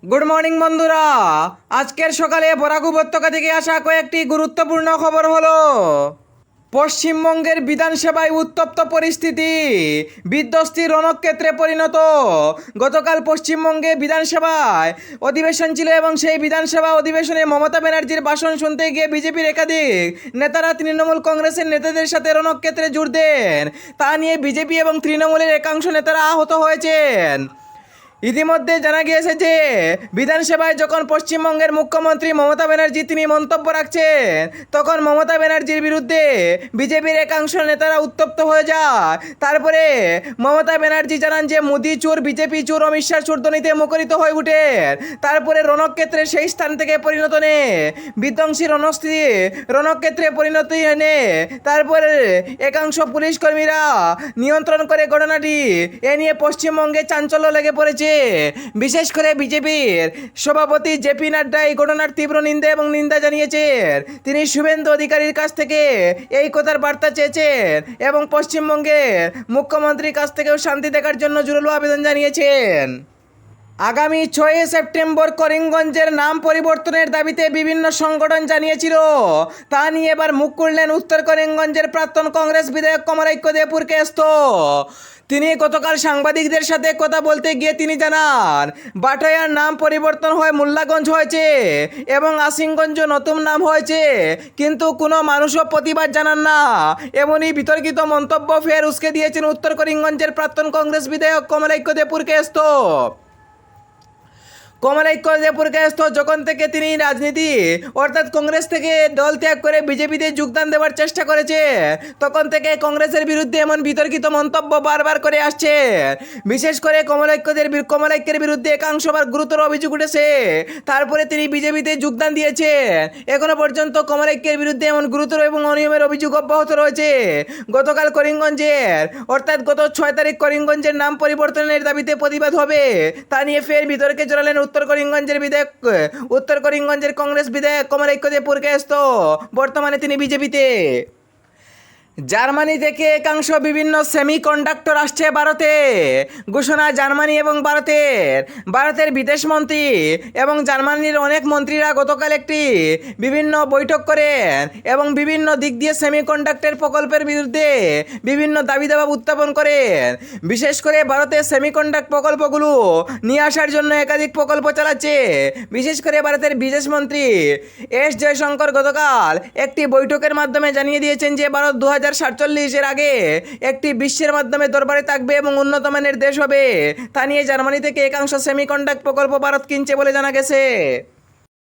Good morning বন্ধুরা। আজকের সকালে বরাক উপত্যকা থেকে আসা কয়েকটি গুরুত্বপূর্ণ খবর হলো, পশ্চিমবঙ্গের বিধানসভায় উত্তপ্ত পরিস্থিতি, বিধ্বস্তি রণক্ষেত্রে পরিণত। গতকাল পশ্চিমবঙ্গে বিধানসভায় অধিবেশন ছিল এবং সেই বিধানসভা অধিবেশনে মমতা ব্যানার্জির ভাষণ শুনতে গিয়ে বিজেপির একাধিক নেতারা তৃণমূল কংগ্রেসের নেতাদের সাথে রণক্ষেত্রে জোর দেন। তা নিয়ে বিজেপি এবং তৃণমূলের একাংশ নেতারা আহত হয়েছেন। ইতিমধ্যে জানা গিয়েছে যে বিধানসভায় যখন পশ্চিমবঙ্গের মুখ্যমন্ত্রী মমতা ব্যানার্জি তিনি মন্তব্য রাখছেন, তখন মমতা ব্যানার্জির বিরুদ্ধে বিজেপির একাংশ নেতারা উত্তপ্ত হয়ে যায়। তারপরে মমতা ব্যানার্জি জানান যে মোদি চোর, বিজেপি চোর, অমিত শাহ চোরদনিতে মুখরিত হয়ে উঠেন। তারপরে রণক্ষেত্রে সেই স্থান থেকে পরিণত নে বিধ্বংসী রণক্ষেত্রে পরিণতি এনে তারপরে একাংশ পুলিশ কর্মীরা নিয়ন্ত্রণ করে ঘটনাটি। এ নিয়ে পশ্চিমবঙ্গে চাঞ্চল্য লেগে পড়েছে। বিশেষ করে বিজেপির সভাপতি জেপি নাড্ডা এই ঘটনার তীব্র নিন্দা জানিয়েছেন। তিনি শুভেন্দু অধিকারীর কাছ থেকে এই কথার বার্তা চেয়েছেন এবং পশ্চিমবঙ্গের মুখ্যমন্ত্রীর কাছ থেকেও শান্তি দেখার জন্য জোরালো আবেদন জানিয়েছেন। আগামী 6 সেপ্টেম্বর করিমগঞ্জের নাম পরিবর্তনের দাবিতে বিভিন্ন সংগঠন জানিয়েছিল। তা নিয়ে এবার মুখ খুললেন উত্তর করিমগঞ্জের প্রাক্তন কংগ্রেস বিধায়ক কমলাক্ষ দেপুরকেস্ত। তিনি গতকাল সাংবাদিকদের সাথে কথা বলতে গিয়ে তিনি জানান, বাটায়ার নাম পরিবর্তন হয়ে মোল্লাগঞ্জ হয়েছে এবং আসিমগঞ্জ নতুন নাম হয়েছে, কিন্তু কোনো মানুষও প্রতিবাদ জানান না। এমনই বিতর্কিত মন্তব্য ফের উস্কে দিয়েছেন উত্তর করিমগঞ্জের প্রাক্তন কংগ্রেস বিধায়ক কমলাক্ষ দেপুরকেস্ত। কমলাক্ষ দেপুরকেস্ত যখন থেকে তিনি রাজনীতি অর্থাৎ কংগ্রেস থেকে দল ত্যাগ করে বিজেপিতে যোগদান দেওয়ার চেষ্টা করেছে, তখন থেকে কংগ্রেসের বিরুদ্ধে এমন বিতর্কিত মন্তব্য বারবার করে আসছে। বিশেষ করে কমলাক্ষের বিরুদ্ধে একাংশবার গুরুতর অভিযোগ উঠেছে। তারপরে তিনি বিজেপিতে যোগদান দিয়েছেন। এখনো পর্যন্ত কমলাক্ষের বিরুদ্ধে এমন গুরুতর এবং অনিয়মের অভিযোগ অব্যাহত রয়েছে। গতকাল করিমগঞ্জের অর্থাৎ গত 6 তারিখ করিমগঞ্জের নাম পরিবর্তনের দাবিতে প্রতিবাদ হবে, তা নিয়ে ফের বিতর্কে জড়ালেন উত্তর করিমগঞ্জের কংগ্রেস বিধায়ক কমলাক্ষ দেপুরকেস্ত। বর্তমানে তিনি বিজেপিতে। জার্মানি থেকে একাংশ বিভিন্ন সেমিকন্ডাক্টর আসছে ভারতে। ঘোষণা জার্মানি এবং ভারতের বিদেশমন্ত্রী এবং জার্মানির অনেক মন্ত্রীরা গতকাল একটি বিভিন্ন বৈঠক করেন এবং বিভিন্ন দিক দিয়ে সেমিকন্ডাক্টর প্রকল্পের বিরুদ্ধে বিভিন্ন দাবি দাবা উত্থাপন করেন। বিশেষ করে ভারতের সেমিকন্ডাক্টর প্রকল্পগুলো নিয়ে আসার জন্য একাধিক প্রকল্প চালাচ্ছে। বিশেষ করে ভারতের বিদেশমন্ত্রী এস জয়শঙ্কর গতকাল একটি বৈঠকের মাধ্যমে জানিয়ে দিয়েছেন যে ভারত 2047 আগে একটি বিশ্বের মাধ্যমে দরবারে থাকবে এবং উন্নত মানের দেশ হবে। তা নিয়ে জার্মানি থেকে একাংশ সেমিকন্ডাক্টর প্রকল্প ভারত কিনছে বলে জানা গেছে।